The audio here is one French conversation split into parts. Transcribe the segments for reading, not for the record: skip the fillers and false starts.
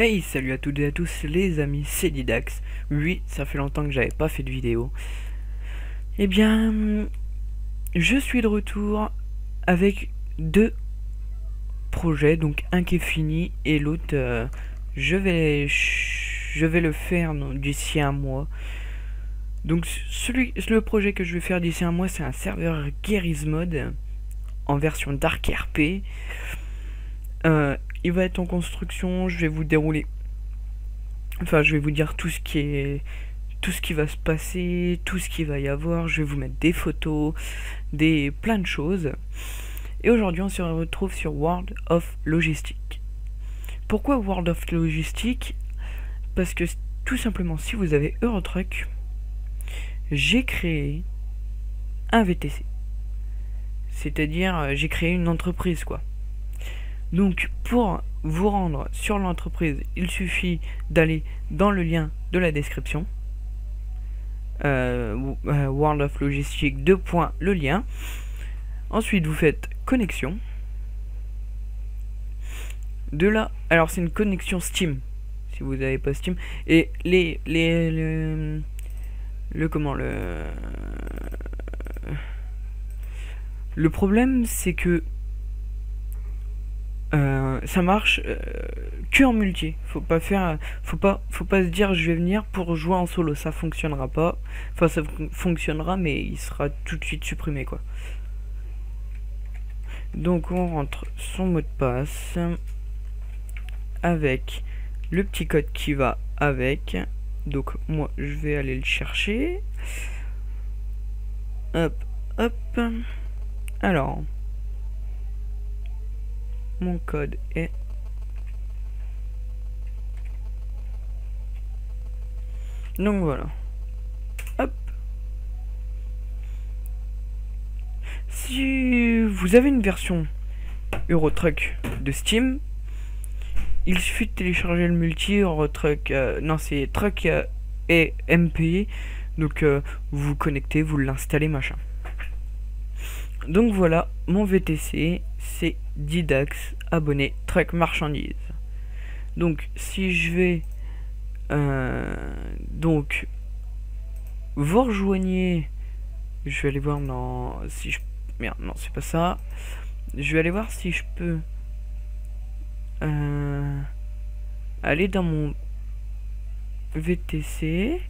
Hey, salut à toutes et à tous les amis, c'est Didax. Oui, ça fait longtemps que j'avais pas fait de vidéo. Eh bien, je suis de retour avec deux projets, donc un qui est fini et l'autre, je vais le faire d'ici un mois. Donc le projet que je vais faire d'ici un mois, c'est un serveur Garry's Mod en version Dark RP. Il va être en construction, je vais vous dérouler. Enfin, je vais vous dire tout ce qui va se passer, tout ce qu'il va y avoir. Je vais vous mettre des photos, plein de choses. Et aujourd'hui, on se retrouve sur World of Logistics. Pourquoi World of Logistics? Parce que tout simplement, si vous avez Eurotruck, j'ai créé un VTC. C'est-à-dire, j'ai créé une entreprise, quoi. Donc, pour vous rendre sur l'entreprise, il suffit d'aller dans le lien de la description. World of Logistics 2. Le lien. Ensuite, vous faites connexion. De là, alors c'est une connexion Steam, si vous n'avez pas Steam. Et le problème, c'est que ça marche que en multi. Faut pas se dire je vais venir pour jouer en solo, ça fonctionnera pas. Enfin, ça fonctionnera, mais il sera tout de suite supprimé, quoi. Donc on rentre son mot de passe avec le petit code qui va avec. Donc moi je vais aller le chercher. Hop, hop. Alors, mon code est donc voilà. Hop. Si vous avez une version Eurotruck de Steam, il suffit de télécharger le multi Eurotruck. Non, c'est Truck et MP. Donc vous vous connectez, vous l'installez, machin. Donc voilà, mon VTC, c'est Didax, abonné, Truck marchandise. Donc si je vais donc vous rejoignez, je vais aller voir dans si je merde non c'est pas ça, je vais aller voir si je peux aller dans mon VTC.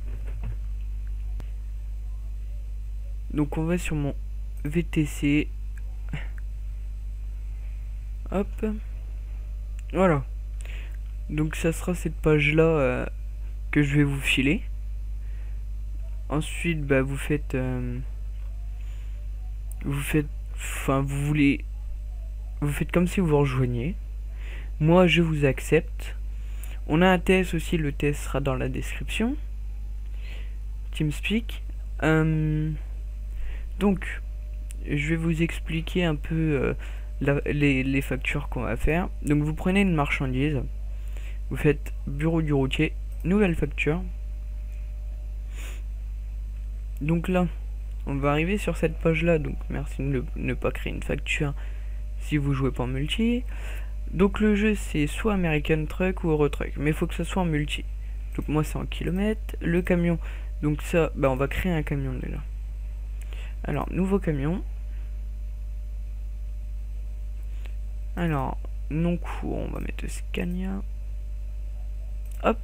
Donc on va sur mon VTC, hop, voilà. Donc ça sera cette page là que je vais vous filer. Ensuite, bah, vous faites comme si vous rejoignez. Moi, je vous accepte. On a un test aussi, le test sera dans la description. TeamSpeak. Donc, je vais vous expliquer un peu les factures qu'on va faire. Donc, vous prenez une marchandise. Vous faites bureau du routier, nouvelle facture. Donc là, on va arriver sur cette page là. Donc merci de ne pas créer une facture si vous jouez pas en multi. Donc le jeu c'est soit American Truck ou Eurotruck, mais il faut que ça soit en multi. Donc moi c'est en kilomètres. Le camion, donc ça, bah on va créer un camion déjà. Alors nouveau camion. Alors non court, on va mettre Scania. Hop.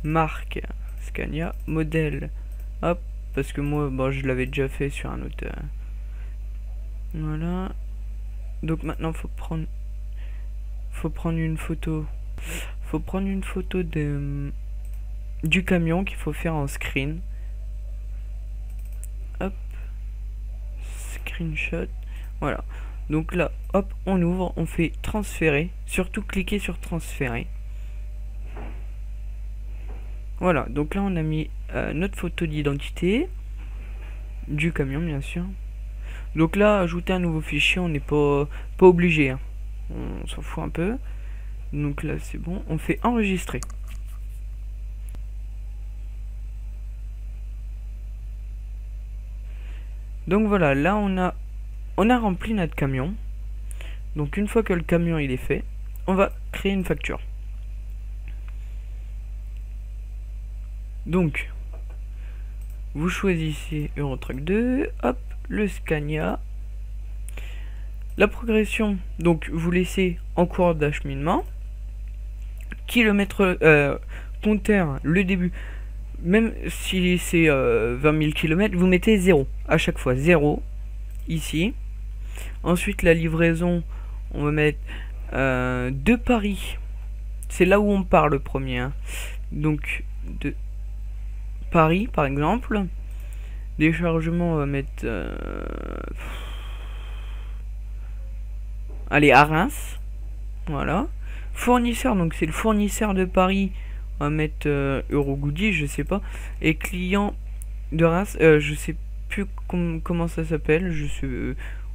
Marque Scania. Modèle. Hop. Parce que moi, bon, je l'avais déjà fait sur un autre. Voilà. Donc maintenant, faut prendre une photo. Faut prendre une photo du camion qu'il faut faire en screen. Hop. Screenshot. Voilà. Donc là, hop, on ouvre, on fait transférer. Surtout cliquez sur transférer. Voilà, donc là on a mis notre photo d'identité du camion, bien sûr. Donc là, ajouter un nouveau fichier, on n'est pas obligé, hein. On s'en fout un peu. Donc là c'est bon, on fait enregistrer. Donc voilà, là on a rempli notre camion. Donc une fois que le camion il est fait, on va créer une facture. Donc, vous choisissez Eurotruck 2, hop, le Scania. La progression, donc vous laissez en cours d'acheminement. Kilomètre, compteur, le début, même si c'est 20 000 km, vous mettez 0 à chaque fois, 0 ici. Ensuite, la livraison, on va mettre de Paris, c'est là où on part le premier, hein. Donc de Paris par exemple. Déchargement, on va mettre allez, à Reims, voilà. Fournisseur, donc c'est le fournisseur de Paris, on va mettre Eurogoody, je sais pas. Et client de Reims, je sais plus comment ça s'appelle,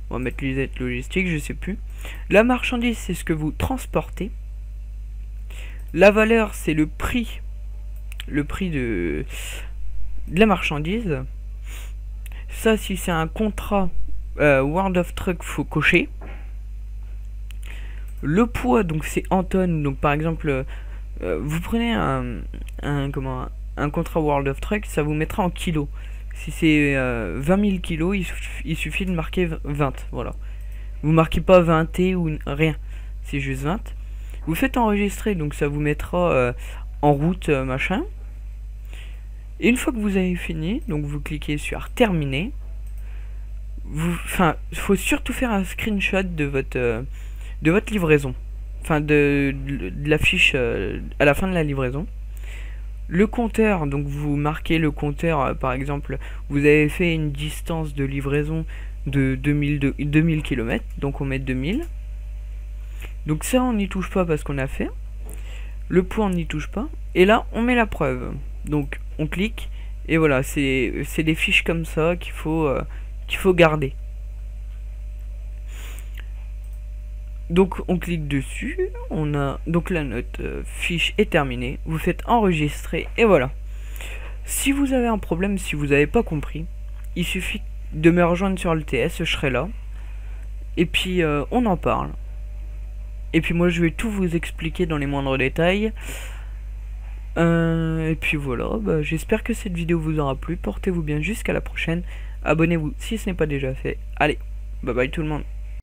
on va mettre les aides logistiques, je sais plus. La marchandise, c'est ce que vous transportez. La valeur, c'est le prix de la marchandise. Ça, si c'est un contrat World of Truck, faut cocher. Le poids, donc c'est en tonnes. Donc par exemple, vous prenez un contrat World of Truck, ça vous mettra en kilos. Si c'est 20 000 kilos, il suffit de marquer 20, voilà. Vous marquez pas 20T ou rien, c'est juste 20. Vous faites enregistrer, donc ça vous mettra en route, machin. Et une fois que vous avez fini, donc vous cliquez sur terminer. Enfin, il faut surtout faire un screenshot de votre livraison. Enfin, de la fiche à la fin de la livraison. Le compteur, donc vous marquez le compteur, par exemple, vous avez fait une distance de livraison de 2000 km, donc on met 2000. Donc ça, on n'y touche pas parce qu'on a fait. Le poids, on n'y touche pas. Et là, on met la preuve. Donc, on clique. Et voilà, c'est des fiches comme ça qu'il faut garder. Donc, on clique dessus. On a donc là, notre fiche est terminée. Vous faites enregistrer. Et voilà. Si vous avez un problème, si vous n'avez pas compris, il suffit de me rejoindre sur le TS. Je serai là. Et puis, on en parle. Et puis moi je vais tout vous expliquer dans les moindres détails. Et puis voilà, bah, j'espère que cette vidéo vous aura plu. Portez-vous bien, jusqu'à la prochaine. Abonnez-vous si ce n'est pas déjà fait. Allez, bye bye tout le monde.